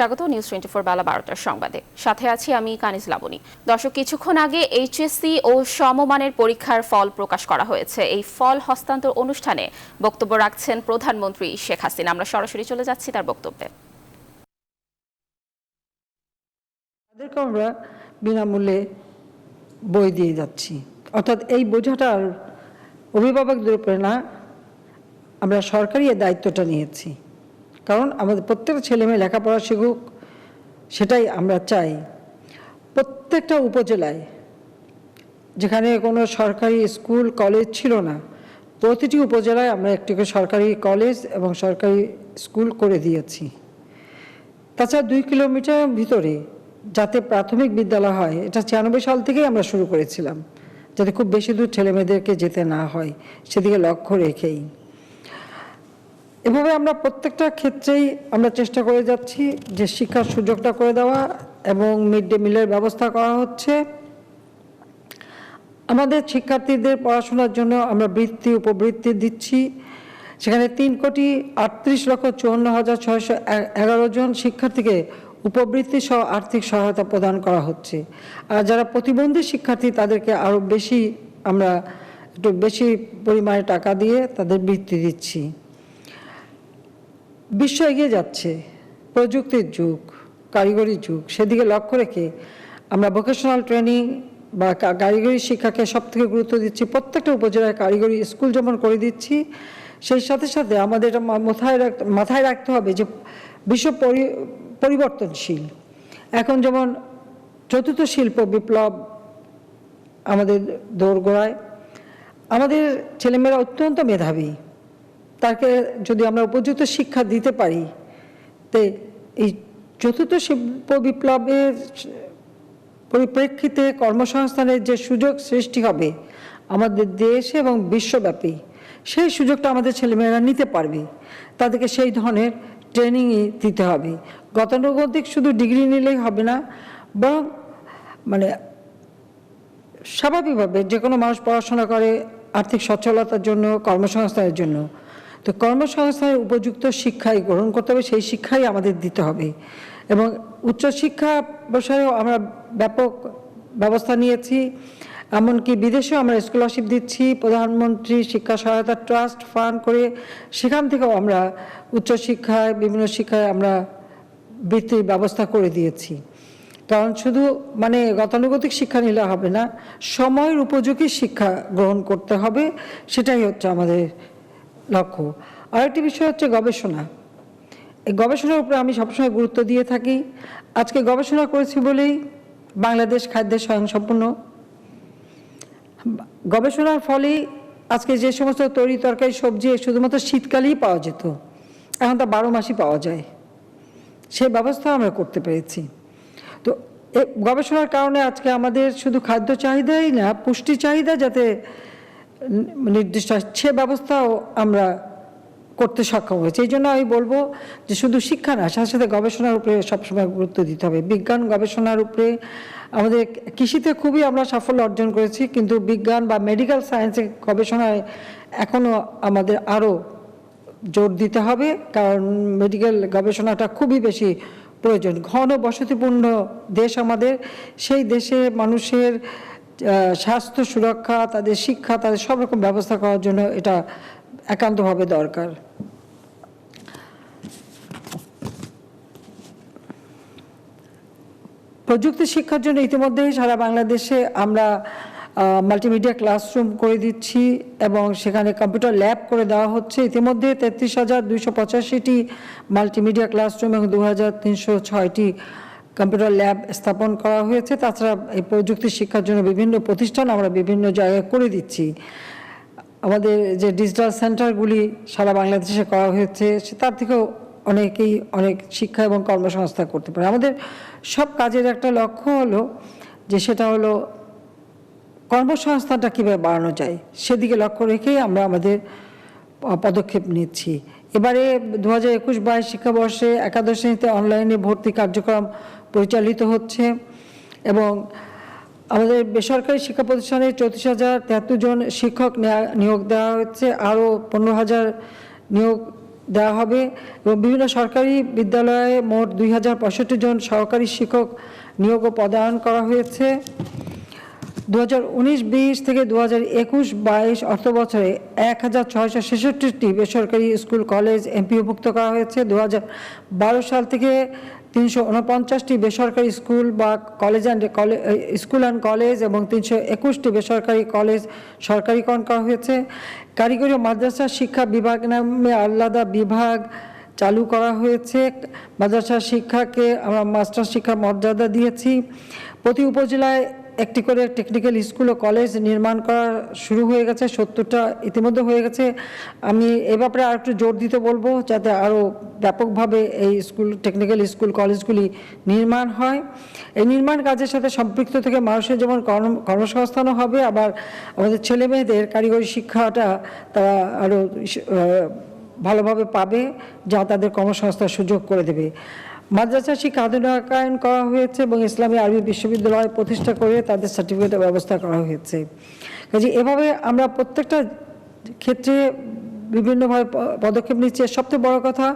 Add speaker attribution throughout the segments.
Speaker 1: স্বাগত নিউজ 24 বেলা 12টার সংবাদে। সাথে আছি আমি কানিজ লাবণী। দর্শক, কিছুক্ষণ আগে এইচএসসি ও সমমানের পরীক্ষার ফল প্রকাশ করা হয়েছে। এই ফল হস্তান্তর অনুষ্ঠানে বক্তব্য রাখছেন প্রধানমন্ত্রী শেখ হাসিনা। আমরা সরাসরি চলে যাচ্ছি তার বক্তব্যে।
Speaker 2: তাদেরকে আমরা বিনামূল্যে বই দিয়ে যাচ্ছি, অর্থাৎ এই বোঝাটা আর অভিভাবকদের উপরে না, আমরা সরকারি এই দায়িত্বটা নিয়েছি। কারণ আমাদের প্রত্যেকটা ছেলে মেয়ে লেখাপড়া শিখুক, সেটাই আমরা চাই। প্রত্যেকটা উপজেলায় যেখানে কোনো সরকারি স্কুল কলেজ ছিল না, প্রতিটি উপজেলায় আমরা একটি করে সরকারি কলেজ এবং সরকারি স্কুল করে দিয়েছি। তাছাড়া 2 কিলোমিটার ভিতরে যাতে প্রাথমিক বিদ্যালয় হয়, এটা 96 সাল থেকেই আমরা শুরু করেছিলাম, যাতে খুব বেশি দূর ছেলেমেয়েদেরকে যেতে না হয়, সেদিকে লক্ষ্য রেখেই। এভাবে আমরা প্রত্যেকটা ক্ষেত্রেই আমরা চেষ্টা করে যাচ্ছি যে শিক্ষার সুযোগটা করে দেওয়া, এবং মিড ডে মিলের ব্যবস্থা করা হচ্ছে। আমাদের শিক্ষার্থীদের পড়াশোনার জন্য আমরা বৃত্তি উপবৃত্তি দিচ্ছি। সেখানে 3,38,54,611 জন শিক্ষার্থীকে উপবৃত্তি সহ আর্থিক সহায়তা প্রদান করা হচ্ছে। আর যারা প্রতিবন্ধী শিক্ষার্থী তাদেরকে আরও বেশি, আমরা একটু বেশি পরিমাণে টাকা দিয়ে তাদের বৃত্তি দিচ্ছি। বিশ্ব এগিয়ে যাচ্ছে, প্রযুক্তির যুগ, কারিগরি যুগ, সেদিকে লক্ষ্য রেখে আমরা ভোকেশনাল ট্রেনিং বা কারিগরি শিক্ষাকে সবথেকে গুরুত্ব দিচ্ছি। প্রত্যেকটা উপজেলায় কারিগরি স্কুল যেমন করে দিচ্ছি, সেই সাথে সাথে আমাদের এটা মাথায় রাখতে হবে যে বিশ্ব পরিবর্তনশীল। এখন যেমন 4র্থ শিল্প বিপ্লব আমাদের দোরগোড়ায়, আমাদের ছেলেমেয়েরা অত্যন্ত মেধাবী, তাকে যদি আমরা উপযুক্ত শিক্ষা দিতে পারি, তে এই 4র্থ শিল্প বিপ্লবের পরিপ্রেক্ষিতে কর্মসংস্থানের যে সুযোগ সৃষ্টি হবে আমাদের দেশে এবং বিশ্বব্যাপী, সেই সুযোগটা আমাদের ছেলেমেয়েরা নিতে পারবে। তাদেরকে সেই ধরনের ট্রেনিংই দিতে হবে। গতানুগতিক শুধু ডিগ্রি নিলেই হবে না, বরং মানে স্বাভাবিকভাবে যে কোনো মানুষ পড়াশোনা করে আর্থিক সচ্ছলতার জন্য, কর্মসংস্থানের জন্য। তো কর্মসংস্থানের উপযুক্ত শিক্ষাই গ্রহণ করতে হবে, সেই শিক্ষাই আমাদের দিতে হবে। এবং উচ্চশিক্ষা বিষয়েও আমরা ব্যাপক ব্যবস্থা নিয়েছি, এমনকি বিদেশেও আমরা স্কলারশিপ দিচ্ছি। প্রধানমন্ত্রী শিক্ষা সহায়তা ট্রাস্ট ফান্ড করে সেখান থেকেও আমরা উচ্চশিক্ষায়, বিভিন্ন শিক্ষায় আমরা বৃত্তির ব্যবস্থা করে দিয়েছি। কারণ শুধু মানে গতানুগতিক শিক্ষা নিলে হবে না, সময়ের উপযোগী শিক্ষা গ্রহণ করতে হবে, সেটাই হচ্ছে আমাদের লক্ষ্য। আরেকটি বিষয় হচ্ছে গবেষণা। এই গবেষণার উপরে আমি সবসময় গুরুত্ব দিয়ে থাকি। আজকে গবেষণা করেছি বলেই বাংলাদেশ খাদ্যে স্বয়ংসম্পূর্ণ। গবেষণার ফলে আজকে যে সমস্ত তরি তরকারি সবজি শুধুমাত্র শীতকালেই পাওয়া যেত, এখন তা 12 মাসই পাওয়া যায়, সেই ব্যবস্থা আমরা করতে পেরেছি। তো গবেষণার কারণে আজকে আমাদের শুধু খাদ্য চাহিদাই না, পুষ্টি চাহিদা যাতে নির্দিষ্ট সে ব্যবস্থাও আমরা করতে সক্ষম হয়েছে। এই জন্য আমি বলবো যে শুধু শিক্ষা না, সাথে সাথে গবেষণার উপরে সবসময় গুরুত্ব দিতে হবে। বিজ্ঞান গবেষণার উপরে আমাদের কৃষিতে খুবই আমরা সাফল্য অর্জন করেছি, কিন্তু বিজ্ঞান বা মেডিকেল সায়েন্সে গবেষণায় এখনও আমাদের আরও জোর দিতে হবে, কারণ মেডিকেল গবেষণাটা খুবই বেশি প্রয়োজন। ঘন বসতিপূর্ণ দেশ আমাদের, সেই দেশে মানুষের স্বাস্থ্য সুরক্ষা, তাদের শিক্ষা, তাদের সব রকম ব্যবস্থা করার জন্য এটা একান্তভাবে দরকার। প্রযুক্তি শিক্ষার জন্য ইতিমধ্যেই সারা বাংলাদেশে আমরা মাল্টিমিডিয়া ক্লাসরুম করে দিচ্ছি এবং সেখানে কম্পিউটার ল্যাব করে দেওয়া হচ্ছে। ইতিমধ্যে 33,285টি মাল্টিমিডিয়া ক্লাসরুম এবং 2,306টি কম্পিউটার ল্যাব স্থাপন করা হয়েছে। তাছাড়া এই প্রযুক্তি শিক্ষার জন্য বিভিন্ন প্রতিষ্ঠান আমরা বিভিন্ন জায়গায় করে দিচ্ছি। আমাদের যে ডিজিটাল সেন্টারগুলি সারা বাংলাদেশে করা হয়েছে, তার থেকেও অনেকেই অনেক শিক্ষা এবং কর্মসংস্থান করতে পারে। আমাদের সব কাজের একটা লক্ষ্য হলো যে সেটা হলো কর্মসংস্থানটা কীভাবে বাড়ানো যায়, সেদিকে লক্ষ্য রেখেই আমরা আমাদের পদক্ষেপ নিচ্ছি। এবারে 2021-22 শিক্ষাবর্ষে একাদশ শ্রেণীতে অনলাইনে ভর্তি কার্যক্রম পরিচালিত হচ্ছে এবং আমাদের বেসরকারি শিক্ষা প্রতিষ্ঠানে 34,073 জন শিক্ষক নিয়োগ দেওয়া হচ্ছে। আরও 15,000 নিয়োগ দেওয়া হবে এবং বিভিন্ন সরকারি বিদ্যালয়ে মোট 2065 জন সহকারী শিক্ষক নিয়োগ ও পদায়ন করা হয়েছে। 2019-20 থেকে 2021-22 অর্থ বছরে 1666টি বেসরকারি স্কুল কলেজ এমপিওভুক্ত করা হয়েছে। 2012 সাল থেকে 349টি বেসরকারি স্কুল বা স্কুল অ্যান্ড কলেজ এবং 321টি বেসরকারি কলেজ সরকারিকরণ করা হয়েছে। কারিগরি ও মাদ্রাসা শিক্ষা বিভাগ নামে আলাদা বিভাগ চালু করা হয়েছে। মাদ্রাসা শিক্ষাকে আমরা মাস্টার শিক্ষার মর্যাদা দিয়েছি। প্রতি উপজেলায় একটি করে টেকনিক্যাল স্কুল ও কলেজ নির্মাণ করা শুরু হয়ে গেছে, 70টা ইতিমধ্যে হয়ে গেছে। আমি এ ব্যাপারে আর একটু জোর দিতে বলবো যাতে আরও ব্যাপকভাবে এই টেকনিক্যাল স্কুল কলেজগুলি নির্মাণ হয়। এই নির্মাণ কাজের সাথে সম্পৃক্ত থেকে মানুষের যেমন কর্মসংস্থানও হবে, আবার আমাদের ছেলে মেয়েদের কারিগরি শিক্ষাটা তারা আরও ভালোভাবে পাবে, যা তাদের কর্মসংস্থান সুযোগ করে দেবে। মাদ্রাসা শিক্ষা আধুনিকায়ন করা হয়েছে এবং ইসলামী আরবি বিশ্ববিদ্যালয় প্রতিষ্ঠা করে তাদের সার্টিফিকেটের ব্যবস্থা করা হয়েছে। কাজে এভাবে আমরা প্রত্যেকটা ক্ষেত্রে বিভিন্নভাবে পদক্ষেপ নিচ্ছি। সবচেয়ে বড় কথা,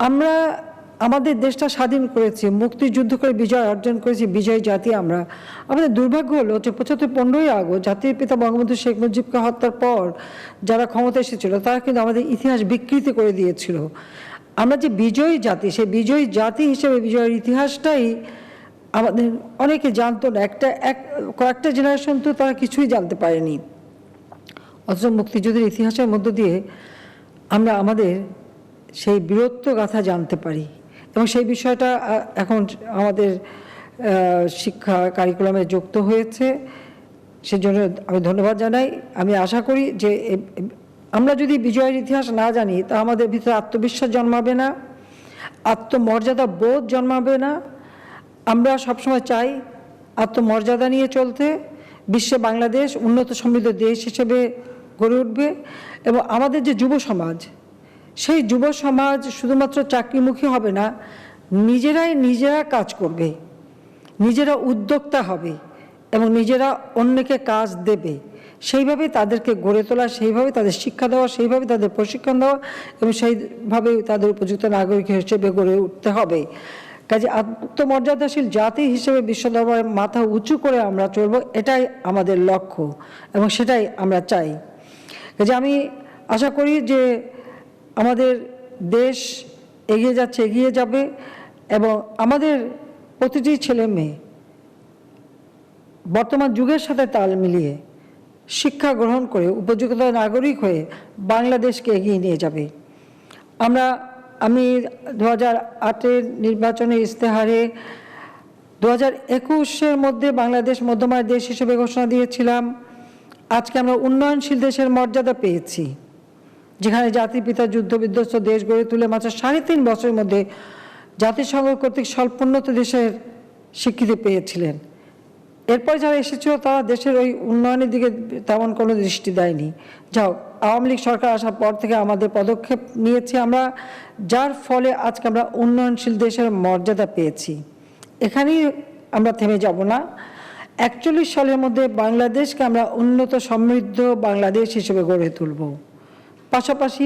Speaker 2: আমরা আমাদের দেশটা স্বাধীন করেছি, মুক্তিযুদ্ধ করে বিজয় অর্জন করেছি, বিজয়ী জাতি আমরা। আমাদের দুর্ভাগ্য হলো যে 15ই আগস্ট জাতির পিতা বঙ্গবন্ধু শেখ মুজিবকে হত্যার পর যারা ক্ষমতা এসেছিল তারা কিন্তু আমাদের ইতিহাস বিকৃতি করে দিয়েছিল। আমরা যে বিজয়ী জাতি, সেই বিজয়ী জাতি হিসেবে বিজয়ের ইতিহাসটাই আমাদের অনেকে জানতো না। কয়েকটা জেনারেশন তো তারা কিছুই জানতে পারেনি। অথচ মুক্তিযুদ্ধের ইতিহাসের মধ্য দিয়ে আমরা আমাদের সেই বীরত্ব গাথা জানতে পারি এবং সেই বিষয়টা এখন আমাদের শিক্ষা কারিকুলামে যুক্ত হয়েছে। সেজন্য আমি ধন্যবাদ জানাই। আমি আশা করি যে আমরা যদি বিজয়ের ইতিহাস না জানি তা আমাদের ভিতরে আত্মবিশ্বাস জন্মাবে না, আত্মমর্যাদা বোধ জন্মাবে না। আমরা সবসময় চাই আত্মমর্যাদা নিয়ে চলতে, বিশ্বে বাংলাদেশ উন্নত সমৃদ্ধ দেশ হিসেবে গড়ে উঠবে এবং আমাদের যে যুব সমাজ, সেই যুব সমাজ শুধুমাত্র চাকরিমুখী হবে না, নিজেরা কাজ করবে, নিজেরা উদ্যোক্তা হবে এবং নিজেরা অন্যকে কাজ দেবে। সেইভাবে তাদেরকে গড়ে তোলা, সেইভাবে তাদের শিক্ষা দেওয়া, সেইভাবে তাদের প্রশিক্ষণ দেওয়া এবং সেইভাবে তাদের উপযুক্ত নাগরিক হিসেবে গড়ে উঠতে হবে। কাজে আত্মমর্যাদাশীল জাতি হিসেবে বিশ্ব দরবারে মাথা উঁচু করে আমরা চলব, এটাই আমাদের লক্ষ্য এবং সেটাই আমরা চাই। কাজে আমি আশা করি যে আমাদের দেশ এগিয়ে যাচ্ছে, এগিয়ে যাবে এবং আমাদের প্রতিটি ছেলে মেয়ে বর্তমান যুগের সাথে তাল মিলিয়ে শিক্ষা গ্রহণ করে উপযুক্ত নাগরিক হয়ে বাংলাদেশকে এগিয়ে নিয়ে যাবে। আমি 2008-এর নির্বাচনের ইশতেহারে 2021-এর মধ্যে বাংলাদেশ মধ্যমায়ের দেশ হিসেবে ঘোষণা দিয়েছিলাম। আজকে আমরা উন্নয়নশীল দেশের মর্যাদা পেয়েছি, যেখানে জাতির পিতা যুদ্ধ বিধ্বস্ত দেশ গড়ে তুলে মাত্র 3.5 বছরের মধ্যে জাতিসংঘ কর্তৃক স্বল্পোন্নত দেশের স্বীকৃতি পেয়েছিলেন। এরপর যারা এসেছিল তারা দেশের ওই উন্নয়নের দিকে তেমন কোনো দৃষ্টি দেয়নি। যাও, আওয়ামী লীগ সরকার আসার পর থেকে আমাদের পদক্ষেপ নিয়েছি আমরা, যার ফলে আজকে আমরা উন্নয়নশীল দেশের মর্যাদা পেয়েছি। এখানেই আমরা থেমে যাব না। 41 সালের মধ্যে বাংলাদেশকে আমরা উন্নত সমৃদ্ধ বাংলাদেশ হিসেবে গড়ে তুলব। পাশাপাশি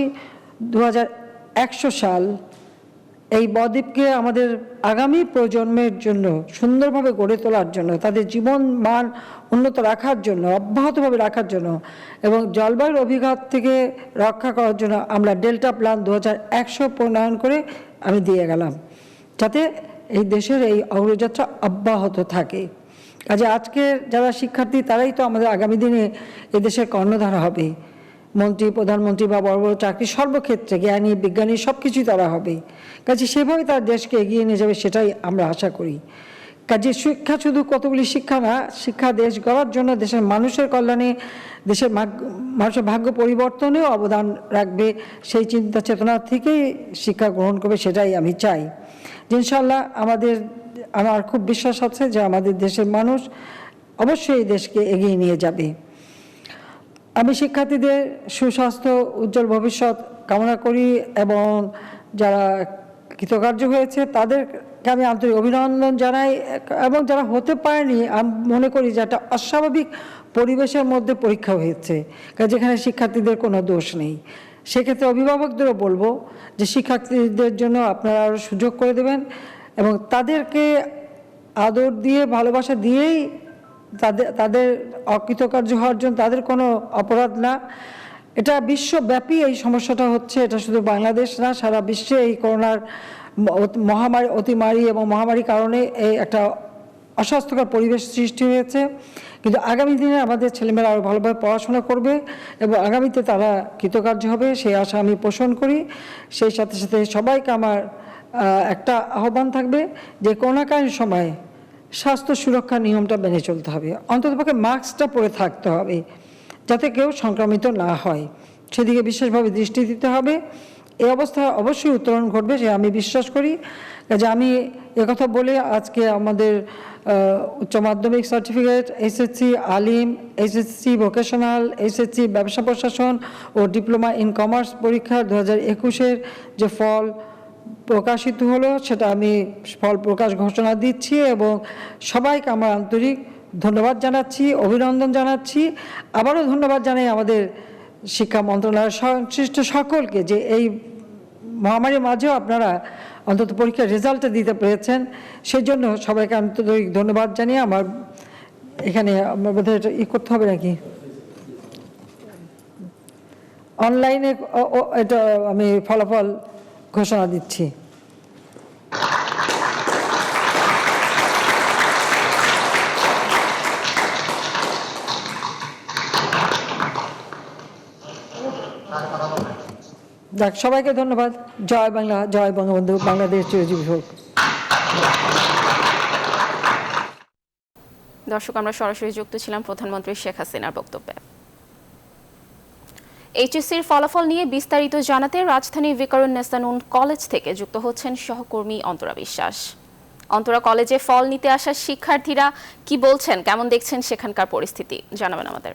Speaker 2: 2100 সাল এই বদ্বীপকে আমাদের আগামী প্রজন্মের জন্য সুন্দরভাবে গড়ে তোলার জন্য, তাদের জীবন মান উন্নত রাখার জন্য, অব্যাহতভাবে রাখার জন্য এবং জলবায়ুর অভিঘাত থেকে রক্ষা করার জন্য আমরা ডেল্টা প্ল্যান 2100 প্রণয়ন করে আমি দিয়ে গেলাম, যাতে এই দেশের এই অগ্রযাত্রা অব্যাহত থাকে। কাজে আজকের যারা শিক্ষার্থী তারাই তো আমাদের আগামী দিনে এই দেশের কর্ণধার হবে। মন্ত্রী, প্রধানমন্ত্রী বা বড় বড় চাকরি, সর্বক্ষেত্রে জ্ঞানী বিজ্ঞানী সব কিছুই তারা হবে। কাজে সেভাবে তার দেশকে এগিয়ে নিয়ে যাবে, সেটাই আমরা আশা করি। কাজে শিক্ষা শুধু কতগুলি শিক্ষা না, শিক্ষা দেশ গড়ার জন্য, দেশের মানুষের কল্যাণে, দেশের মানুষের ভাগ্য পরিবর্তনেও অবদান রাখবে। সেই চিন্তা চেতনা থেকেই শিক্ষা গ্রহণ করবে, সেটাই আমি চাই। ইনশাআল্লাহ আমার খুব বিশ্বাস আছে যে আমাদের দেশের মানুষ অবশ্যই এই দেশকে এগিয়ে নিয়ে যাবে। আমি শিক্ষার্থীদের সুস্বাস্থ্য, উজ্জ্বল ভবিষ্যৎ কামনা করি এবং যারা কৃতকার্য হয়েছে তাদেরকে আমি আন্তরিক অভিনন্দন জানাই এবং যারা হতে পারেনি, আমি মনে করি যে একটা অস্বাভাবিক পরিবেশের মধ্যে পরীক্ষা হয়েছে, যেখানে শিক্ষার্থীদের কোনো দোষ নেই। সেক্ষেত্রে অভিভাবকদেরও বলবো যে শিক্ষার্থীদের জন্য আপনারা আরও সুযোগ করে দেবেন এবং তাদেরকে আদর দিয়ে ভালোবাসা দিয়েই তাদের অকৃতকার্য হওয়ার জন্য তাদের কোনো অপরাধ না। এটা বিশ্বব্যাপী এই সমস্যাটা হচ্ছে, এটা শুধু বাংলাদেশ না, সারা বিশ্বে এই করোনার মহামারী অতিমারী এবং মহামারীর কারণে এই একটা অস্বাস্থ্যকর পরিবেশ সৃষ্টি হয়েছে। কিন্তু আগামী দিনে আমাদের ছেলেমেয়েরা আরও ভালোভাবে পড়াশোনা করবে এবং আগামীতে তারা কৃতকার্য হবে সেই আশা আমি পোষণ করি। সেই সাথে সাথে সবাইকে আমার একটা আহ্বান থাকবে যে করোনাকালীন সময়ে স্বাস্থ্য সুরক্ষা নিয়মটা মেনে চলতে হবে, অন্ততপক্ষে মাস্কটা পরে থাকতে হবে যাতে কেউ সংক্রমিত না হয়, সেদিকে বিশেষভাবে দৃষ্টি দিতে হবে। এই অবস্থা অবশ্যই উত্তরণ ঘটবে সে আমি বিশ্বাস করি। যে আমি একথা বলে আজকে আমাদের উচ্চ মাধ্যমিক সার্টিফিকেট, এসএসসি আলিম, এসএসসি ভোকেশনাল, এসএসসি ব্যবসা প্রশাসন ও ডিপ্লোমা ইন কমার্স পরীক্ষা 2021-এর যে ফল প্রকাশিত হলো সেটা আমি ফল প্রকাশ ঘোষণা দিচ্ছি এবং সবাইকে আমার আন্তরিক ধন্যবাদ জানাচ্ছি, অভিনন্দন জানাচ্ছি। আবারও ধন্যবাদ জানাই আমাদের শিক্ষা মন্ত্রণালয়ের সংশ্লিষ্ট সকলকে যে এই মহামারীর মাঝেও আপনারা অন্তত পরীক্ষার রেজাল্টটা দিতে পেরেছেন, সেই জন্য সবাইকে আন্তরিক ধন্যবাদ জানিয়ে আমার এখানে আমার বোধহয় এটা করতে হবে নাকি অনলাইনে এটা আমি ফলাফল ঘোষণা দিচ্ছি। যাক, সবাইকে ধন্যবাদ। জয় বাংলা, জয় বঙ্গবন্ধু, বাংলাদেশ চিরজীবী হোক।
Speaker 1: দর্শক, আমরা সরাসরি যুক্ত ছিলাম প্রধানমন্ত্রী শেখ হাসিনার বক্তব্যে। এইচএসসির ফলাফল নিয়ে বিস্তারিত জানাতে রাজধানী ভিকারুন্নেসা নূন কলেজ থেকে যুক্ত হচ্ছেন সহকর্মী অন্তরা বিশ্বাস। অন্তরা, কলেজে ফল নিতে আসা শিক্ষার্থীরা কি বলছেন, কেমন দেখছেন সেখানকার পরিস্থিতি জানাবেন আমাদের।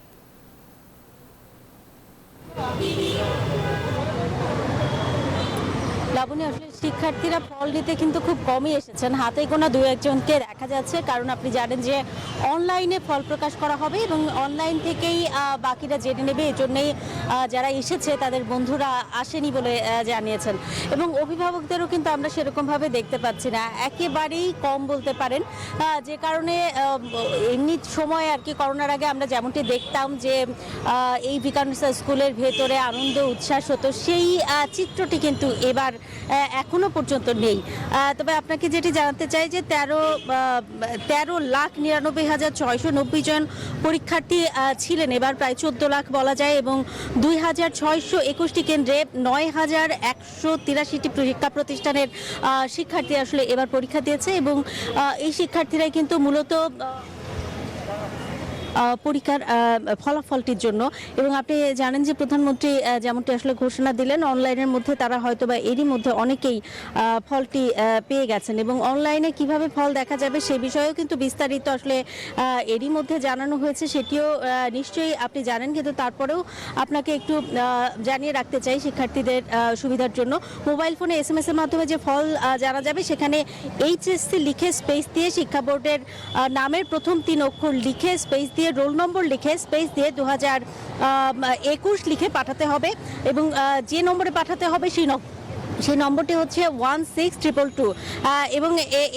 Speaker 3: লাবণী, আসলে শিক্ষার্থীরা ফল নিতে কিন্তু খুব কমই এসেছেন, হাতে গোনা দু একজনকে দেখা যাচ্ছে। কারণ আপনি জানেন যে অনলাইনে ফল প্রকাশ করা হবে এবং অনলাইন থেকেই বাকিরা জেনে নেবে। এই জন্যই যারা এসেছে তাদের বন্ধুরা আসেনি বলে জানিয়েছেন এবং অভিভাবকদেরও কিন্তু আমরা সেরকমভাবে দেখতে পাচ্ছি না, একেবারেই কম বলতে পারেন। যে কারণে এমনি সময় আর কি করোনার আগে আমরা যেমনটি দেখতাম যে এই ভিকারুন্নেসা স্কুলের ভেতরে আনন্দ উচ্ছ্বাস হতো, সেই চিত্রটি কিন্তু এবার এখনো পর্যন্ত নেই। তবে আপনাকে যেটি জানাতে চাই যে 13,99,690 জন পরীক্ষার্থী ছিলেন এবার, প্রায় 14 লাখ বলা যায়, এবং 2,621টি কেন্দ্রে 9,183টি শিক্ষা প্রতিষ্ঠানের শিক্ষার্থী আসলে এবার পরীক্ষা দিয়েছে এবং এই শিক্ষার্থীরাই কিন্তু মূলত পরীক্ষার ফলাফলটির জন্য। এবং আপনি জানেন যে প্রধানমন্ত্রী যেমনটি আসলে ঘোষণা দিলেন, অনলাইনের মধ্যে তারা হয়তো বা এরই মধ্যে অনেকেই ফলটি পেয়ে গেছেন এবং অনলাইনে কিভাবে ফল দেখা যাবে সে বিষয়েও কিন্তু বিস্তারিত আসলে এরই মধ্যে জানানো হয়েছে, সেটিও নিশ্চয়ই আপনি জানেন। কিন্তু তারপরেও আপনাকে একটু জানিয়ে রাখতে চাই শিক্ষার্থীদের সুবিধার জন্য, মোবাইল ফোনে SMS এর মাধ্যমে যে ফল জানা যাবে সেখানে এইচএসসি লিখে স্পেস দিয়ে, শিক্ষা বোর্ডের নামের প্রথম 3 অক্ষর লিখে স্পেস দিয়ে, রোল নম্বর লিখে স্পেস দিয়ে 2021 লিখে পাঠাতে হবে এবং যে নম্বরে পাঠাতে হবে সেই নম্বরটি হচ্ছে 162222 এবং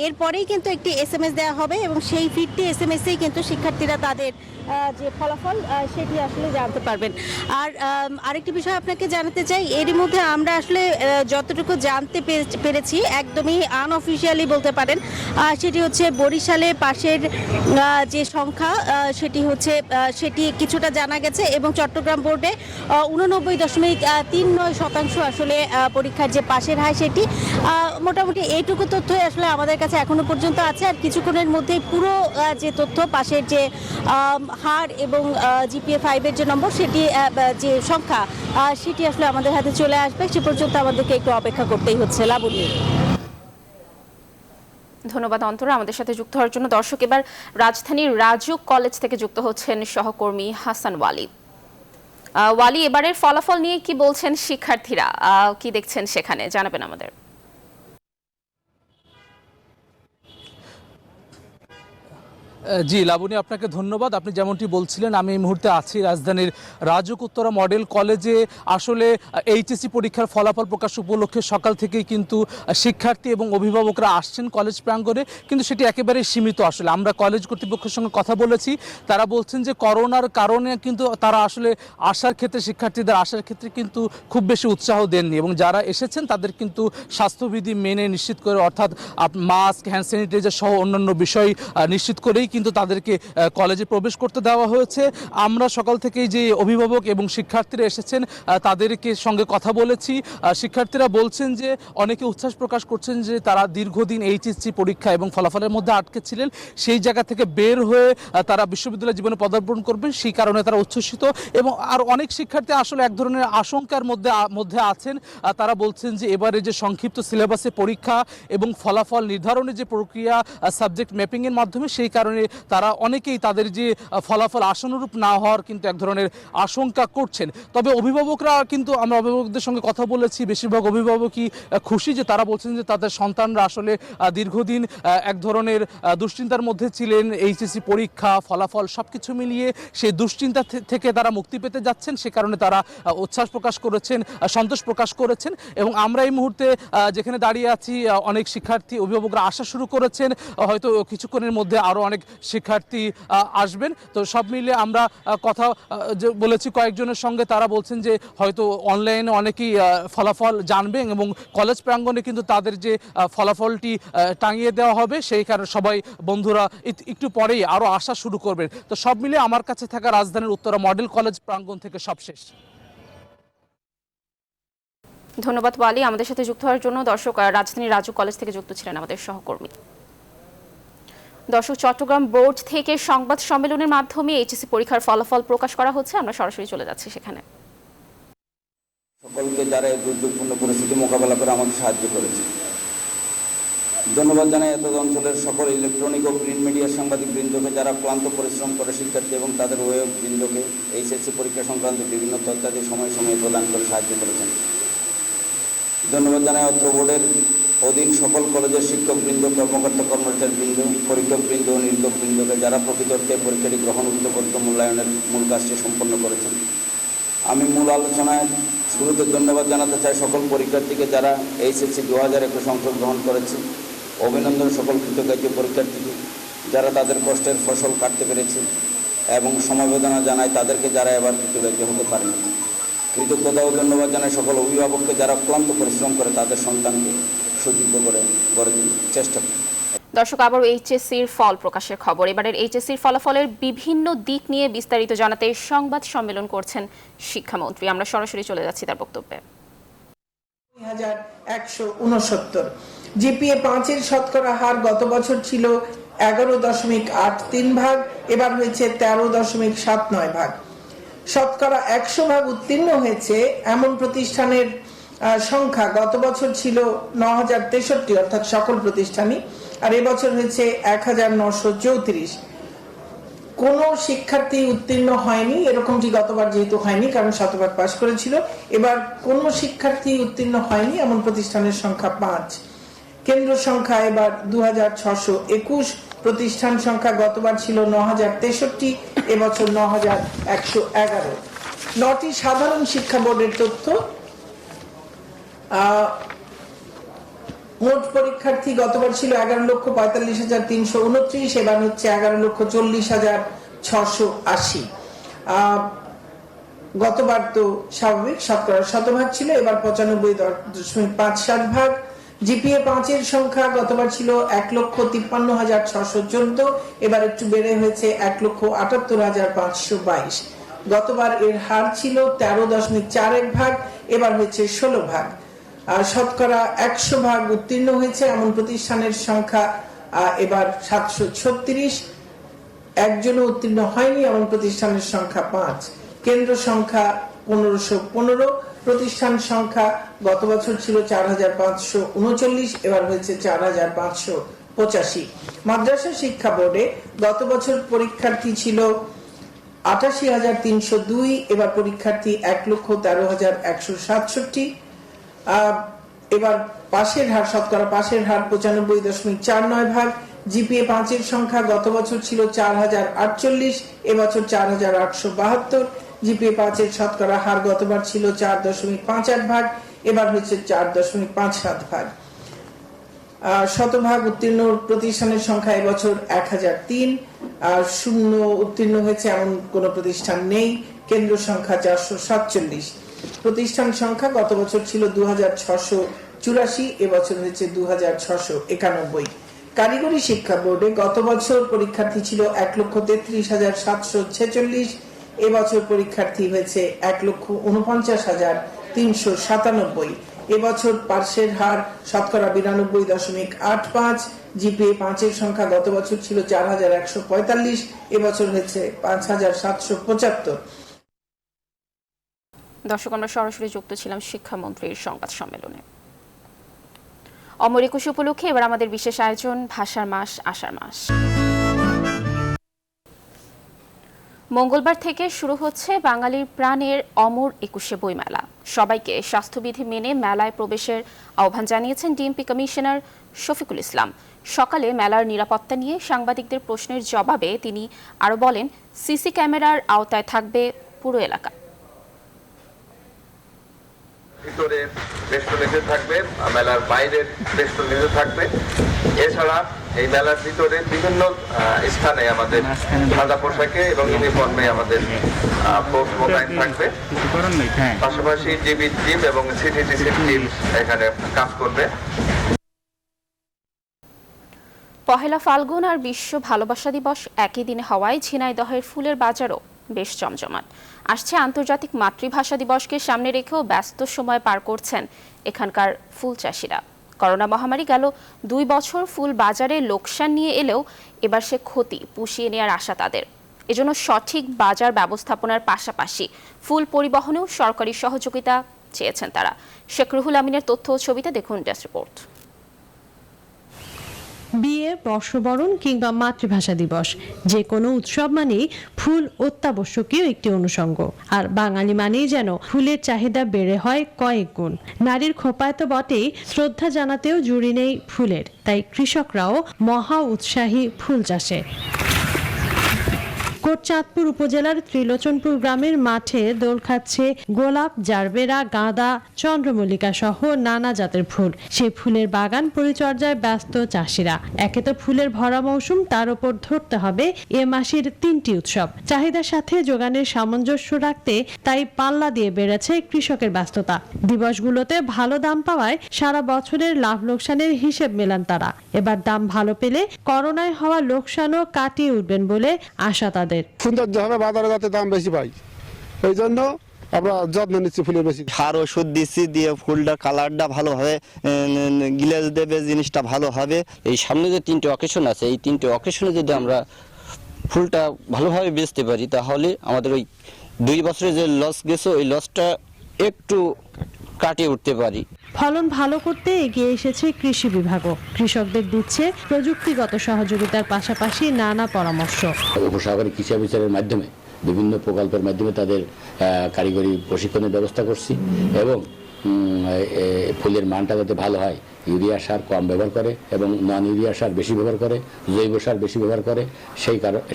Speaker 3: এরপরেই কিন্তু একটি SMS দেওয়া হবে এবং সেই ফিডটি SMS-এই কিন্তু শিক্ষার্থীরা তাদের যে ফলাফল সেটি আসলে জানতে পারবেন। আর আরেকটি বিষয় আপনাকে জানাতে চাই, এরই মধ্যে আমরা আসলে যতটুকু জানতে পেরেছি একদমই আনঅফিশিয়ালি বলতে পারেন, সেটি হচ্ছে বরিশালে পাশের যে সংখ্যা সেটি কিছুটা জানা গেছে এবং চট্টগ্রাম বোর্ডে 89.39% আসলে পরীক্ষার যে পাশের হার সেটি। মোটামুটি এইটুকু তথ্যই আসলে আমাদের কাছে এখনো পর্যন্ত আছে। আর কিছুক্ষণের মধ্যেই পুরো যে তথ্য পাশের যে হার এবং GPA 5-এর যে নম্বর সেটি যে সংখ্যা সেটি আসলে আমাদের হাতে চলে আসবে। সে পর্যন্ত আমাদেরকে একটু অপেক্ষা করতেই হচ্ছে। লাবণী,
Speaker 1: ধন্যবাদ অন্তরা আমাদের সাথে যুক্ত হওয়ার জন্য। দর্শক, এবার রাজধানীর রাজু কলেজ থেকে যুক্ত হচ্ছেন সহকর্মী হাসান ওয়ালি। ওয়ালি, এবারের ফলাফল নিয়ে কি বলছেন শিক্ষার্থীরা, কি দেখছেন সেখানে জানাবেন আমাদের।
Speaker 4: জি লাবণী, আপনাকে ধন্যবাদ। আপনি যেমনটি বলছিলেন, আমি এই মুহূর্তে আছি রাজধানীর রাজুক উত্তরা মডেল কলেজে। আসলে এইচএসসি পরীক্ষার ফলাফল প্রকাশ উপলক্ষে সকাল থেকেই কিন্তু শিক্ষার্থী এবং অভিভাবকরা আসছেন কলেজ প্রাঙ্গণে, কিন্তু সেটি একেবারে সীমিত। আসলে আমরা কলেজ কর্তৃপক্ষের সঙ্গে কথা বলেছি, তারা বলছেন যে করোনার কারণে কিন্তু তারা আসলে আসার ক্ষেত্রে, শিক্ষার্থীদের আসার ক্ষেত্রে কিন্তু খুব বেশি উৎসাহ দেননি, এবং যারা এসেছেন তাদের কিন্তু স্বাস্থ্যবিধি মেনে নিশ্চিত করে, অর্থাৎ মাস্ক, হ্যান্ড স্যানিটাইজার সহ অন্যান্য বিষয় নিশ্চিত করেই কিন্তু তাদেরকে কলেজে প্রবেশ করতে দেওয়া হয়েছে। আমরা সকাল থেকেই যে অভিভাবক এবং শিক্ষার্থীরা এসেছেন তাদেরকে সঙ্গে কথা বলেছি। শিক্ষার্থীরা বলছেন যে অনেকে উচ্ছ্বাস প্রকাশ করছেন যে তারা দীর্ঘদিন এইচএসসি পরীক্ষা এবং ফলাফলের মধ্যে আটকে ছিলেন, সেই জায়গা থেকে বের হয়ে তারা বিশ্ববিদ্যালয় জীবনে পদার্পণ করবেন, সেই কারণে তারা উচ্ছ্বসিত। এবং আর অনেক শিক্ষার্থী আসলে এক ধরনের আশঙ্কার মধ্যে আছেন। তারা বলছেন যে এবারে যে সংক্ষিপ্ত সিলেবাসে পরীক্ষা এবং ফলাফল নির্ধারণের যে প্রক্রিয়া সাবজেক্ট ম্যাপিংয়ের মাধ্যমে, সেই কারণে তারা অনেকেই তাদের যে ফলাফল আশানুরূপ না হওয়ার কিন্তু এক ধরনের আশঙ্কা করছেন। তবে অভিভাবকরা কিন্তু, আমরা অভিভাবকদের সঙ্গে কথা বলেছি, বেশিরভাগ অভিভাবকই খুশি, যে তারা বলছেন যে তাদের সন্তানরা আসলে দীর্ঘদিন এক ধরনের দুশ্চিন্তার মধ্যে ছিলেন। এইচএসসি পরীক্ষা, ফলাফল সবকিছু মিলিয়ে সেই দুশ্চিন্তা থেকে তারা মুক্তি পেতে যাচ্ছেন, সে কারণে তারা উচ্ছ্বাস প্রকাশ করেছেন, সন্তোষ প্রকাশ করেছেন। এবং আমরা এই মুহূর্তে যেখানে দাঁড়িয়ে আছি, অনেক শিক্ষার্থী অভিভাবকরা আসা শুরু করেছেন, হয়তো কিছুক্ষণের মধ্যে আরও অনেক শিক্ষার্থী আসবেন। তো সব মিলে আমরা কথা বলেছি কয়েকজনের সঙ্গে, তারা বলছেন যে হয়তো অনলাইনে অনেকেই ফলাফল জানবেন এবং কলেজ প্রাঙ্গণে কিন্তু তাদের যে ফলাফলটি টাঙিয়ে দেওয়া হবে, সেই কারণে সবাই বন্ধুরা একটু পরেই আরও আসা শুরু করবেন। তো সব মিলে আমার কাছে থাকা রাজধানীর উত্তরা মডেল কলেজ প্রাঙ্গণ থেকে সব শেষ।
Speaker 1: ধন্যবাদ ওয়ালি আমাদের সাথে যুক্ত হওয়ার জন্য। দর্শক, রাজধানীর রাজুক কলেজ থেকে যুক্ত ছিলেন আমাদের সহকর্মী। দর্শক, চট্টগ্রাম বোর্ড থেকে সংবাদ সম্মেলনের মাধ্যমে এইচএসসি পরীক্ষার ফলাফল প্রকাশ করা হচ্ছে, আমরা সরাসরি চলে যাচ্ছি সেখানে।
Speaker 5: সকলকে যারা এই দুর্যোগপূর্ণ পরিস্থিতি মোকাবেলা করে আমাকে সাহায্য করেছে, ধন্যবাদ জানাই এত অঞ্চলের সকল ইলেকট্রনিক ও প্রিন্ট মিডিয়ার সাংবাদিক বৃন্দকে, যারা ক্লান্ত পরিশ্রম করে শিক্ষার্থী এবং তাদের ওয়েব বৃন্দকে এইচএসসি পরীক্ষা সংক্রান্ত বিভিন্ন তথ্যাদি সময়ে সময়ে প্রদান করে সাহায্য করেছেন। ধন্যবাদ জানাই অত্র বোর্ডের অধীন সকল কলেজের শিক্ষকবৃন্দ, কর্মকর্তা কর্মচারীবৃন্দ, পরীক্ষকবৃন্দ ও নিরীক্ষকবৃন্দকে, যারা প্রকৃত অর্থে পরীক্ষাটি গ্রহণকৃত মূল্যায়নের মূল কাজটি সম্পন্ন করেছেন। আমি মূল আলোচনায় শুরুতে ধন্যবাদ জানাতে চাই সকল পরীক্ষার্থীকে, যারা এইচএসসি 2021 অংশগ্রহণ করেছে। অভিনন্দন সকল কৃতকার্য পরীক্ষার্থীকে, যারা তাদের কষ্টের ফসল কাটতে পেরেছে, এবং সমবেদনা জানাই তাদেরকে, যারা এবার কৃতকার্য হতে পারেনি। কৃতজ্ঞতা ও ধন্যবাদ জানাই সকল অভিভাবককে, যারা ক্লান্ত পরিশ্রম করে তাদের সন্তানকে সুযোগ্য করে গড়ে তোলার চেষ্টা করে।
Speaker 1: দর্শক, আবারও এইচএসসির ফল প্রকাশের খবর। এবারের এইচএসসির ফলাফলের বিভিন্ন দিক নিয়ে বিস্তারিত জানাতে সংবাদ সম্মেলন করছেন শিক্ষামন্ত্রী। আমরা সরাসরি চলে যাচ্ছি তার বক্তব্যে।
Speaker 6: 2169 জিপিএ 5-এর শতকরা হার গত বছর ছিল 11.83 ভাগ, এবার হয়েছে 13.79 ভাগ। শতকরা 100 ভাগ উত্তীর্ণ হয়েছে এমন প্রতিষ্ঠানের সংখ্যা গত বছর ছিল 9063, অর্থাৎ সকল প্রতিষ্ঠানই, আর এবছর হয়েছে 1934। কোন শিক্ষার্থী উত্তীর্ণ হয়নি, এরকমটি গতবার যেহেতু হয়নি কারণ শতভাগ পাশ করেছিল, এবার কোন শিক্ষার্থী উত্তীর্ণ হয়নি এমন প্রতিষ্ঠানের সংখ্যা 5। কেন্দ্র সংখ্যা এবার 2621, প্রতিষ্ঠান সংখ্যা গতবার ছিল 9063, এবছর 9111। 9টি সাধারণ শিক্ষা বোর্ডের তথ্য। মোট পরীক্ষার্থী গতবার ছিল 11,45,329, এবার হচ্ছে 11,40,680। গতবার তো স্বাভাবিক শতকরা শতভাগ ছিল, এবার 95.57 ভাগ। জিপিএ 5-এর সংখ্যা গতবার ছিল 1,53,614, এবার একটু বেড়ে হয়েছে 1,78,522। গতবার এর হার ছিল 13.41 ভাগ, এবার হয়েছে 16 ভাগ। আর শতকরা 100 ভাগ উত্তীর্ণ হয়েছে এমন প্রতিষ্ঠানের সংখ্যা এবার 736, একজনও উত্তীর্ণ হয়নি এমন প্রতিষ্ঠানের সংখ্যা 5। কেন্দ্র সংখ্যা 1515, প্রতিষ্ঠান সংখ্যা গত বছর ছিল 4539, এবার হয়েছে 4585। মাদ্রাসা শিক্ষা বোর্ডে গত বছর পরীক্ষার্থী ছিল 88,302, এবার পরীক্ষার্থী 1,13,167। এবার পাশের হার, শতকরা পাশের হার 95.49 ভাগ, জিপিএ 5 এর সংখ্যা গত বছর ছিল 4048, এবছর 4872। জিপিএ 5 এর শতকরা হার গতবার ছিল 4.58 ভাগ, এবার হচ্ছে 4.57 ভাগ। শতভাগ উত্তীর্ণ প্রতিষ্ঠানের সংখ্যা এবছর 1003, আর শূন্য উত্তীর্ণ হয়েছে এমন কোন প্রতিষ্ঠান নেই। কেন্দ্র সংখ্যা 447। প্রতিষ্ঠান সংখ্যা গত বছর ছিল 2684, এবছর হয়েছে 2691। কারিগরি শিক্ষা বোর্ডে গত বছর পরীক্ষার্থী ছিল 1,33,746, এবছর পরীক্ষার্থী হয়েছে 1,49,397। এবছর পাশের হার শতকরা 92.85। জিপিএ 5 এর সংখ্যা গত বছর ছিল 4145, এবছর হয়েছে 5775।
Speaker 1: দর্শক, আমরা সরাসরি যুক্ত ছিলাম শিক্ষামন্ত্রীর সংবাদ সম্মেলনে। অমর একুশ উপলক্ষে এবার আমাদের বিশেষ আয়োজন ভাষার মাস আষাঢ় মাস। মঙ্গলবার থেকে শুরু হচ্ছে বাঙালির প্রাণের অমর একুশে বইমেলা। সবাইকে স্বাস্থ্যবিধি মেনে মেলায় প্রবেশের আহ্বান জানিয়েছেন ডিএমপি কমিশনার শফিকুল ইসলাম। সকালে মেলার নিরাপত্তা নিয়ে সাংবাদিকদের প্রশ্নের জবাবে তিনি আরও বলেন, সিসি ক্যামেরার আওতায় থাকবে পুরো এলাকা।
Speaker 7: ভিতরে বেষ্টন নিষেধ থাকবে, মেলার বাইরের বেষ্টন নিষেধ থাকবে। এছাড়া এই মেলার ভিতরে বিভিন্ন স্থানে আমাদের সাদা পোশাকে এবং ইউনিফর্মে আমাদের ফোর্স মোতায়েন থাকবে। পাশাপাশি জিবি টিম এবং সিটিটিসি টিম এখানে কাজ করবে।
Speaker 1: পহেলা ফাল্গুন আর বিশ্ব ভালোবাসা দিবস একই দিনে হওয়ায় ঝিনাইদহের ফুলের বাজারও বেশ জমজমাট। আসছে আন্তর্জাতিক মাতৃভাষা দিবসকে সামনে রেখেও ব্যস্ত সময় পার করছেন এখানকার ফুল চাষিরা। করোনা মহামারী গেল 2 বছর ফুল বাজারে লোকসান নিয়ে এলেও এবার সে ক্ষতি পুষিয়ে নেওয়ার আশা তাদের। এজন্য সঠিক বাজার ব্যবস্থাপনার পাশাপাশি ফুল পরিবহনেও সরকারি সহযোগিতা চেয়েছেন তারা। শেখ রুহুল আমিনের তথ্য ও ছবিতে দেখুন ডেস্ক রিপোর্ট।
Speaker 3: বিয়ে, বর্ষবরণ কিংবা মাতৃভাষা দিবস, যে কোনো উৎসব মানেই ফুল অত্যাবশ্যকীয় একটি অনুষঙ্গ। আর বাঙালি মানেই যেন ফুলের চাহিদা বেড়ে হয় কয়েক গুণ। নারীর খোপায় তো বটেই, শ্রদ্ধা জানাতেও জুড়ি নেই ফুলের। তাই কৃষকরাও মহা উৎসাহী ফুল চাষে। কোটচাঁদপুর উপজেলার ত্রিলোচনপুর গ্রামের মাঠে দোল খাচ্ছে গোলাপ, জারবেরা, গাঁদা, চন্দ্রমল্লিকা সহ নানা জাতের ফুল। সেই ফুলের বাগান পরিচর্যায় ব্যস্ত চাষিরা। একে তো ফুলের ভরা মৌসুম, তার উপর ধরতে হবে এ মাসের 3টি উৎসব। চাহিদার সাথে যোগানের সামঞ্জস্য রাখতে তাই পাল্লা দিয়ে বেড়েছে কৃষকের ব্যস্ততা। দিবসগুলোতে ভালো দাম পাওয়ায় সারা বছরের লাভ লোকসানের হিসেব মেলান তারা। এবার দাম ভালো পেলে করোনায় হওয়া লোকসানও কাটিয়ে উঠবেন বলে আশা তাদের।
Speaker 8: সৌন্দর্যভাবে বাজারে যাতে দাম বেশি পাই, এই জন্য আমরা যত্ন নিচ্ছি ফুলের বেশি।
Speaker 9: সার ওষুধ দিচ্ছি, দিয়ে ফুলটা কালারটা ভালোভাবে গ্লেজ দেবে, জিনিসটা ভালো হবে। এই সামনে যে 3টে অকেশন আছে, এই 3টে অকেশনে যদি আমরা ফুলটা ভালোভাবে বেচতে পারি, তাহলে আমাদের ওই 2 বছরে যে লস গেছে, ওই লসটা একটু কাটিয়ে উঠতে পারি।
Speaker 3: ফলন ভালো করতে এগিয়ে এসেছে কৃষি বিভাগও। কৃষকদের দিচ্ছে প্রযুক্তিগত সহযোগিতার পাশাপাশি নানা পরামর্শ।
Speaker 10: উপসহকারী কৃষি অফিসারের মাধ্যমে বিভিন্ন প্রকল্পের মাধ্যমে তাদের কারিগরি প্রশিক্ষণের ব্যবস্থা করছি এবং ফুলের মানটা যাতে ভালো হয়, ইউরিয়া সার কম ব্যবহার করে এবং নন ইউরিয়া সার বেশি ব্যবহার করে, জৈব সার বেশি ব্যবহার করে,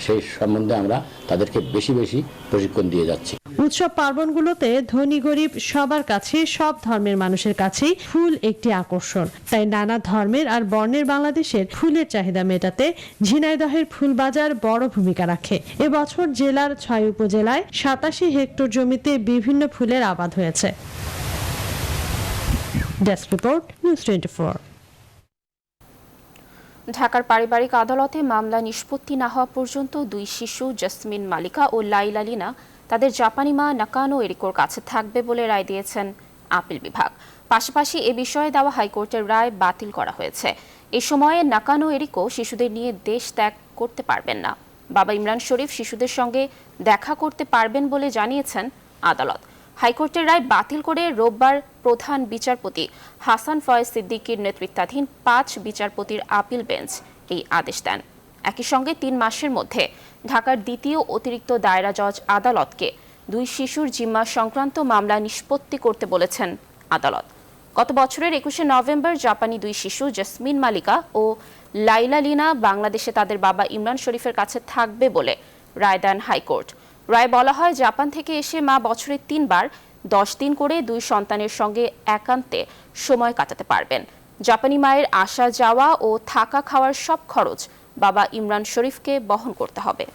Speaker 10: সেই সম্বন্ধে আমরা তাদেরকে বেশি বেশি প্রশিক্ষণ দিয়ে যাচ্ছি।
Speaker 3: উৎসব পার্বণগুলোতে ধনী গরিব সবার কাছে, সব ধর্মের মানুষের কাছেই ফুল একটি আকর্ষণ। তাই নানা ধর্মের আর বর্ণের বাংলাদেশের ফুলের চাহিদা মেটাতে ঝিনাইদহের ফুল বাজার বড় ভূমিকা রাখে। এবছর জেলার 6 উপজেলায় 87 হেক্টর জমিতে বিভিন্ন ফুলের আবাদ হয়েছে। Desk report, news 24।
Speaker 1: ঢাকার পারিবারিক আদালতে মামলা নিষ্পত্তি না হওয়া পর্যন্ত 2 শিশু জেসমিন মালিকা ও লাইলা লিনা তাদের জাপানি মা নাকানো এরিকোর কাছে থাকবে বলে রায় দিয়েছেন আপিল বিভাগ। পাশাপাশি এ বিষয়ে দেওয়া হাইকোর্টের রায় বাতিল করা হয়েছে। এই সময়ে নাকানো এরিকো শিশুদের নিয়ে দেশ ত্যাগ করতে পারবেন না। বাবা ইমরান শরীফ শিশুদের সঙ্গে দেখা করতে পারবেন বলে জানিয়েছেন আদালত। হাইকোর্টের রায় বাতিল করে রোববার প্রধান বিচারপতি হাসান ফয়েজ সিদ্দিকীর নেতৃত্বাধীন 5 বিচারপতির আপিল বেঞ্চ এই আদেশ দেন। একই সঙ্গে 3 মাসের মধ্যে ঢাকার দ্বিতীয় অতিরিক্ত দায়রা জজ আদালতকে 2 শিশুর জিম্মা সংক্রান্ত মামলা নিষ্পত্তি করতে বলেছেন আদালত। গত বছরের 21শে নভেম্বর জাপানি 2 শিশু জেসমিন মালিকা ও লাইলা লিনা বাংলাদেশে তাদের বাবা ইমরান শরীফের কাছে থাকবে বলে রায় দেন হাইকোর্ট। রায় বলা হয়, জাপান থেকে এসে মা বছরে 3 বার 10 দিন করে 2 সন্তানের সঙ্গে একান্তে সময় কাটাতে পারবেন। জাপানি মায়ের আসা যাওয়া ও থাকা খাওয়ার সব খরচ বাবা ইমরান শরীফকে বহন করতে হবে।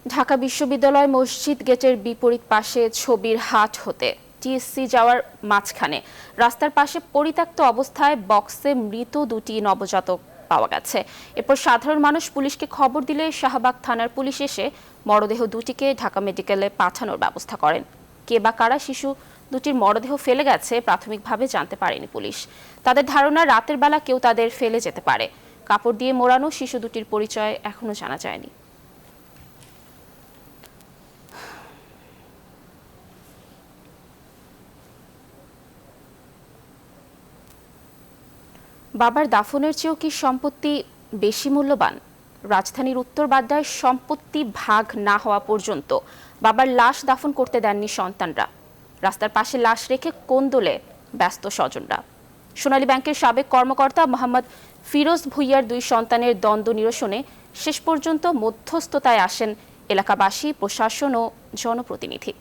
Speaker 1: ঢাকা বিশ্ববিদ্যালয় মসজিদ গেটের বিপরীত পাশে ছবির হাট হতে টিএসসি যাওয়ার মাঝখানে রাস্তার পাশে পরিত্যক্ত অবস্থায় বক্সে মৃত 2টি নবজাতক পাওয়া গেছে। এরপর সাধারণ মানুষ পুলিশকে খবর দিলে শাহবাগ থানার পুলিশ এসে মরদেহ 2টিকে ঢাকা মেডিকেলে পাঠানোর ব্যবস্থা করেন। কে বা কারা শিশু 2টির মরদেহ ফেলে গেছে প্রাথমিকভাবে জানতে পারেনি পুলিশ। তাদের ধারণা রাতের বেলা কেউ তাদের ফেলে যেতে পারে। কাপড় দিয়ে মোড়ানো শিশু 2টির পরিচয় এখনো জানা যায়নি। বাবার দাফনের চেয়েও কি সম্পত্তি বেশি মূল্যবান? রাজধানীর উত্তর বাড্ডায় সম্পত্তি ভাগ না হওয়া পর্যন্ত বাবার লাশ দাফন করতে দেননি সন্তানরা। রাস্তার পাশে লাশ রেখে কোন্দলে ব্যস্ত স্বজনরা। সোনালী ব্যাংকের সাবেক কর্মকর্তা মোহাম্মদ ফিরোজ ভুইয়ার 2 সন্তানের দ্বন্দ্ব নিরসনে শেষ পর্যন্ত মধ্যস্থতায় আসেন এলাকাবাসী, প্রশাসন ও জনপ্রতিনিধি।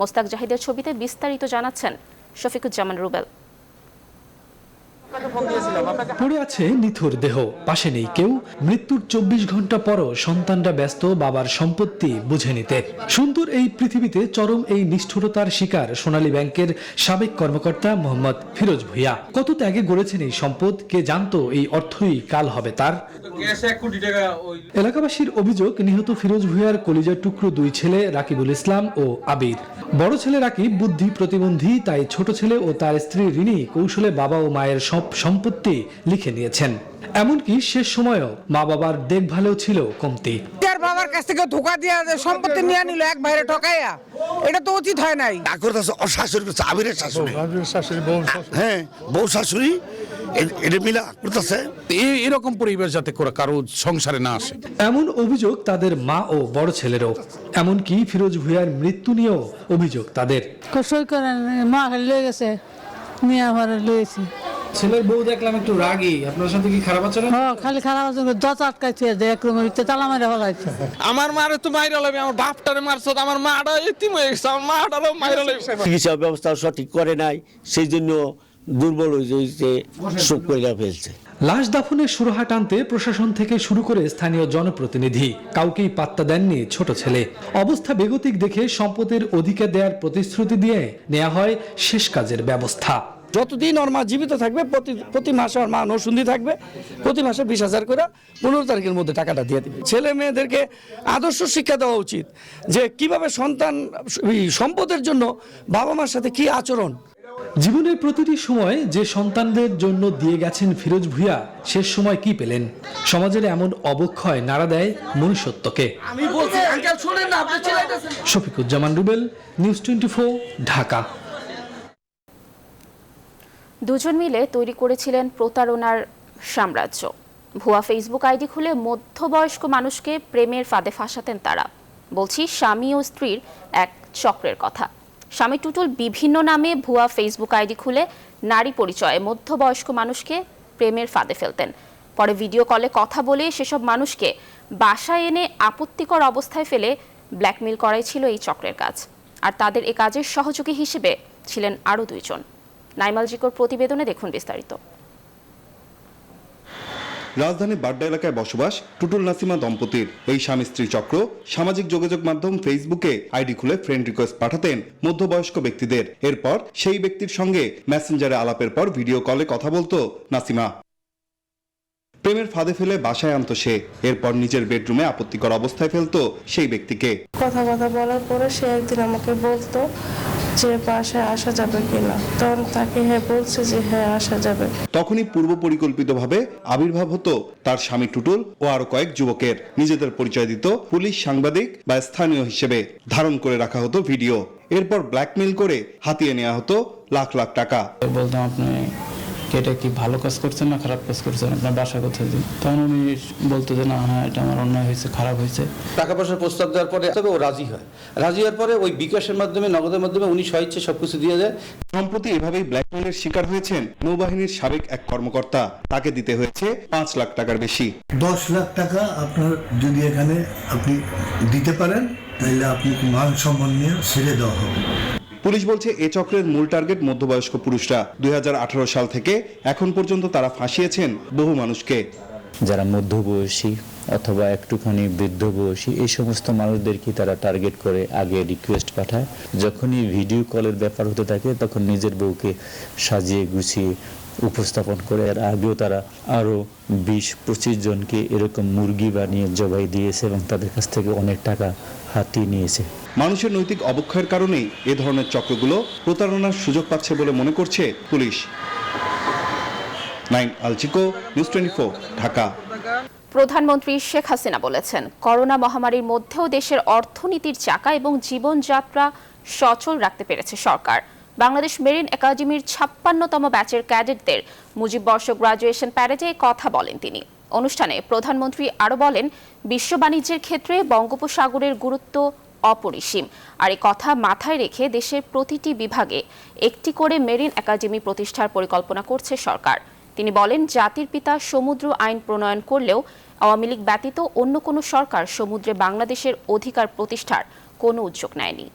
Speaker 1: মোস্তাক জাহিদের ছবিতে বিস্তারিত জানাচ্ছেন শফিকুজ্জামান রুবেল।
Speaker 11: পড়ে আছে নিথুর দেহ, পাশে নেই কেউ। মৃত্যুর 24 ঘন্টা পরও সন্তানরা ব্যস্ত বাবার সম্পত্তি বুঝে নিতে। সুন্দর এই পৃথিবীতে চরম এই নিষ্ঠুরতার শিকার সোনালী ব্যাংকের সাবেক কর্মকর্তা মোহাম্মদ ফিরোজ ভুইয়া। কত ত্যাগে গড়েছেন এই সম্পদ, কে জানতো এই অর্থই কাল হবে তার। এলাকাবাসীর অভিযোগ, নিহত ফিরোজ ভুইয়ার কলিজার টুকরো 2 ছেলে রাকিবুল ইসলাম ও আবির। বড় ছেলে রাকিব বুদ্ধি প্রতিবন্ধী, তাই ছোট ছেলে ও তার স্ত্রী রিনি কৌশলে বাবা ও মায়ের সব সম্পত্তি লিখে নিয়েছেন। এমনকি শেষ সময়েও মা বাবার দেখভালেও ছিল কমতি।
Speaker 12: বাবার কাছ থেকে ধোকা দিয়ে সম্পত্তি নিয়ে নিল এক ভাইরে ঠকাইয়া, এটা তো উচিত হয় নাই।
Speaker 8: শাশুড়ি আবিরের শাশুড়ি, হ্যাঁ বউ শাশুড়ি এটা মিলা করতেছে।
Speaker 13: এরকম পরিবেশ যাতে করে কারো সংসারে না আসে,
Speaker 11: এমন অভিযোগ তাদের মা ও বড় ছেলেরও। এমনকি ফিরোজ ভুইয়ার মৃত্যু নিয়েও অভিযোগ তাদের।
Speaker 12: মা লয়ে গেছে, মিয়া ঘরে লয়েছে।
Speaker 11: ছেলের বউ দেখলাম একটু রাগী, আপনার সাথে কি খারাপ আচরণ?
Speaker 12: খালি খারাপ আচরণ, দশ আটকাইছে, এক রুমের ভিতরে তালা মারা ফেলাইছে।
Speaker 13: আমার মারে তো মাইরা লাগবে, আমার বাপটারে মারছ, আমার মাটা এতিম হয়ে গেছে, আমার মাটারও মাইরা লাগবে।
Speaker 9: চিকিৎসা ব্যবস্থা সঠিক করে নাই, সেই জন্য দুর্বল হয়েছে, শোক করে ফেলছে।
Speaker 11: লাশ দাফনের সুরাহা টানতে প্রশাসন থেকে শুরু করে স্থানীয় জনপ্রতিনিধি কাউকেই পাত্তা দেননি ছোট ছেলে। অবস্থা বেগতিক দেখে সম্পদের অধিকার দেওয়ার প্রতিশ্রুতি দিয়ে নেওয়া হয় শেষ কাজের ব্যবস্থা।
Speaker 12: যতদিন ওর মা জীবিত থাকবে প্রতি মাসে ওর মা নৌসুন্দি থাকবে, প্রতি মাসে 20,000 করে 15 তারিখের মধ্যে টাকাটা দিয়ে দিবে। ছেলে মেয়েদেরকে আদর্শ শিক্ষা দেওয়া উচিত যে কিভাবে সন্তান সম্পদের জন্য বাবা মার সাথে কি আচরণ।
Speaker 11: জীবনের প্রতিটি সময় যে সন্তানদের জন্য দিয়ে গেছেন ফিরোজ ভুইয়া, শেষ সময় কি পেলেন? সমাজের এমন অবক্ষয় নাড়া দেয় মনুষ্যত্বকে। শফিকুজ্জামান রুবেল, নিউজ 24, ঢাকা।
Speaker 1: দুজন মিলে তৈরি করেছিলেন প্রতারণার সাম্রাজ্য। ভুয়া ফেসবুক আইডি খুলে মধ্যবয়স্ক মানুষকে প্রেমের ফাঁদে ফাঁসাতেন তারা। বলছি স্বামী ও স্ত্রীর এক চক্রের কথা। স্বামী টুটুল বিভিন্ন নামে ভুয়া ফেসবুক আইডি খুলে নারী পরিচয়ে মধ্যবয়স্ক মানুষকে প্রেমের ফাঁদে ফেলতেন। পরে ভিডিও কলে কথা বলে সেসব মানুষকে বাসায় এনে আপত্তিকর অবস্থায় ফেলে ব্ল্যাকমেইল করাই ছিল এই চক্রের কাজ। আর তাদের এ কাজের সহযোগী হিসেবে ছিলেন আরও 2 জন। নাইমাল জিকোর প্রতিবেদনে দেখুন বিস্তারিত।
Speaker 14: রাজধানী বাড্ডা এলাকায় বসবাস টুটুল নাসিমা দম্পতির এই স্বামী স্ত্রী চক্র সামাজিক যোগাযোগ মাধ্যম ফেসবুকে আইডি খুলে ফ্রেন্ড রিকোয়েস্ট পাঠাতেন মধ্যবয়স্ক ব্যক্তিদের। এরপর সেই ব্যক্তির সঙ্গে মেসেঞ্জারে আলাপের পর ভিডিও কলে কথা বলতো নাসিমা। প্রেমের ফাঁদে ফেলে বাসায় আনতো সে। এরপর নিজের বেডরুমে আপত্তিকর অবস্থায় ফেলতো সেই ব্যক্তিকে।
Speaker 15: কথা বলার পরে সে একদিন আমাকে বলতো যে বাসায় আসা যাবে কিনা, তখন তাকে হ্যাঁ বলছে যে হ্যাঁ আসা যাবে।
Speaker 14: তখনই পূর্ব পরিকল্পিতভাবে আবির্ভাব হতো তার স্বামী টুটুল ও আরো কয়েক যুবকের। নিজেদের পরিচয় দিত পুলিশ, সাংবাদিক বা স্থানীয় হিসেবে। ধারণ করে রাখা হতো ভিডিও। এরপর ব্ল্যাকমেইল করে হাতিয়ে নেওয়া হতো লাখ লাখ টাকা।
Speaker 16: বলতাম আপনি এটা কি ভালো কাজ করছেন না খারাপ কাজ করছেন, আপনার বাসা কোথায় দিন? তখন উনি বলতো যে না, হ্যাঁ এটা আমার অন্যায় হয়েছে, খারাপ হয়েছে।
Speaker 17: টাকা পয়সার প্রস্তাব দেওয়ার পরে তবে ও রাজি হয়, রাজি হওয়ার পরে ওই বিকাশের মাধ্যমে, নগদের মাধ্যমে উনি স্বইচ্ছে সবকিছু দিয়ে দেয়।
Speaker 14: সম্প্রতি এভাবেই ব্ল্যাকমেলের শিকার হয়েছেন নৌবাহিনীর সাবেক এক কর্মকর্তা। তাকে দিতে হয়েছে 5 লাখ টাকার বেশি।
Speaker 18: 10 লাখ টাকা আপনার যদি এখানে আপনি দিতে পারেন তাহলে আপনি মান সম্মান নিয়ে ছেড়ে দেওয়া হবে।
Speaker 14: পুলিশ বলছে এ চক্রের মূল টার্গেট মধ্যবয়স্ক পুরুষরা। 2018 সাল থেকে এখন পর্যন্ত তারা ফাঁসিয়েছেন বহু মানুষকে।
Speaker 19: যারা মধ্যবয়সী অথবা একটুখানি বৃদ্ধ বয়সী এই সমস্ত মানুষদেরকে তারা টার্গেট করে আগে রিকোয়েস্ট পাঠায়। যখনই ভিডিও কলের ব্যাপার হতে থাকে তখন নিজের বউকে সাজিয়ে গুছিয়ে উপস্থাপন করে। এর আগেও তারা আরও 20-25 জনকে এরকম মুরগি বানিয়ে জবাই দিয়েছে এবং তাদের কাছ থেকে অনেক টাকা হাতিয়ে নিয়েছে।
Speaker 14: মানুষের নৈতিক অবক্ষয়ের কারণেই এ ধরনের চক্রগুলো প্রতারণার সুযোগ পাচ্ছে বলে মনে করছে পুলিশ। নাইম আলচিকো, নিউজ 24, ঢাকা।
Speaker 1: প্রধানমন্ত্রী শেখ হাসিনা বলেছেন, করোনা মহামারীর মধ্যেও দেশের অর্থনীতির চাকা এবং জীবনযাত্রা সচল রাখতে পেরেছে সরকার। বাংলাদেশ মেরিন একাডেমির 56তম ব্যাচের ক্যাডেটদের মুজিব বর্ষ গ্রাজুয়েশন প্যারেডে কথা বলেন তিনি। অনুষ্ঠানে প্রধানমন্ত্রী আরও বলেন, বিশ্ব বাণিজ্যের ক্ষেত্রে বঙ্গোপসাগরের গুরুত্ব অপরিসীম। আর এই কথা মাথায় রেখে দেশের প্রতিটি বিভাগে একটি করে মেরিন একাডেমি প্রতিষ্ঠার পরিকল্পনা করছে সরকার। তিনি বলেন, জাতির পিতা সমুদ্র আইন প্রণয়ন করলেও আওয়ামী লীগ ব্যতীত অন্য কোনো সরকার সমুদ্রে বাংলাদেশের অধিকার প্রতিষ্ঠার কোনো উদ্যোগ নেয়নি।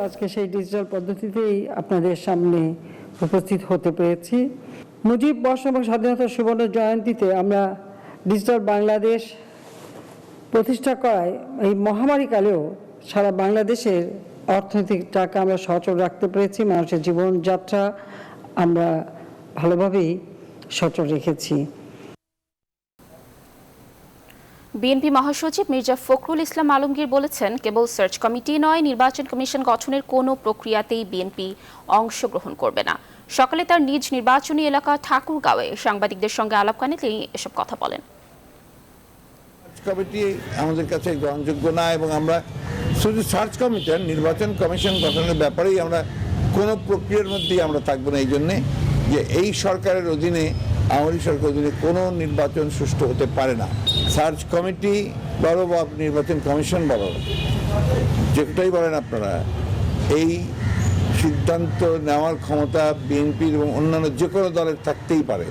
Speaker 2: আজকে সেই ডিজিটাল পদ্ধতিতেই আপনাদের সামনে উপস্থিত হতে পেরেছি। মুজিব বর্ষ এবং স্বাধীনতার সুবর্ণ জয়ন্তীতে আমরা ডিজিটাল বাংলাদেশ প্রতিষ্ঠা করায় এই মহামারীকালেও সারা বাংলাদেশের অর্থনৈতিক চাকা আমরা সচল রাখতে পেরেছি। মানুষের জীবনযাত্রা আমরা ভালোভাবেই সচল রেখেছি।
Speaker 1: বিএনপি মহাসচিব মির্জা ফখরুল ইসলাম আলমগীর বলেছেন, কেবল সার্চ কমিটি নয়, নির্বাচন কমিশন গঠনের কোনো প্রক্রিয়াতেই বিএনপি অংশগ্রহণ করবে না। সকালে তার নিজ নির্বাচনী এলাকা ঠাকুরগাঁওয়ে সাংবাদিকদের সঙ্গে আলাপকালে তিনি এসব কথা বলেন।
Speaker 20: কমিটি আমাদের কাছে গ্রহণযোগ্য না এবং আমরা শুধু সার্চ কমিটি, নির্বাচন কমিশন গঠনের ব্যাপারেই আমরা কোনো প্রক্রিয়ার মধ্যেই আমরা থাকবো না। এই জন্যে যে এই সরকারের অধীনে, আওয়ামী সরকারের অধীনে কোনো নির্বাচন সুষ্ঠু হতে পারে না। সার্চ কমিটি বলো বা নির্বাচন কমিশন বলো, যেটাই বলেন আপনারা, এই সিদ্ধান্ত নেওয়ার ক্ষমতা বিএনপির এবং অন্যান্য যে কোনো দলের থাকতেই পারে।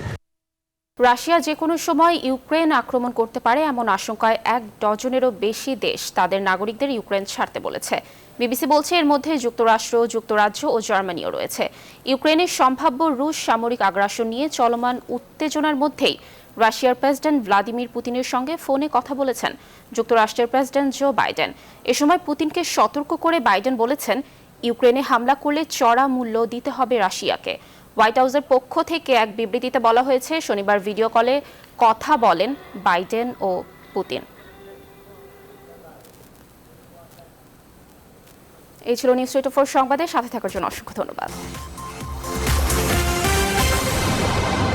Speaker 1: রাশিয়া যে কোনো সময় ইউক্রেন আক্রমণ করতে পারে এমন আশঙ্কায় 1 ডজনেরও বেশি দেশ তাদের নাগরিকদের ইউক্রেন ছাড়তে বলেছে। বিবিসি বলছে, এর মধ্যে যুক্তরাষ্ট্র, যুক্তরাজ্য ও জার্মানিও রয়েছে। ইউক্রেনের সম্ভাব্য রুশ সামরিক আগ্রাসন নিয়ে চলমান উত্তেজনার মধ্যেই রাশিয়ার প্রেসিডেন্ট ভ্লাদিমির পুতিনের সঙ্গে ফোনে কথা বলেছেন যুক্তরাষ্ট্রের প্রেসিডেন্ট জো বাইডেন। এ সময় পুতিনকে সতর্ক করে বাইডেন বলেছেন, ইউক্রেনে হামলা করলে চড়া মূল্য দিতে হবে রাশিয়াকে। হোয়াইট হাউসের পক্ষ থেকে এক বিবৃতিতে বলা হয়েছে, শনিবার ভিডিও কলে কথা বলেন বাইডেন ও পুতিন। এই ছিল নিউজ 24 সংবাদের সাথে থাকার জন্য অসংখ্য ধন্যবাদ।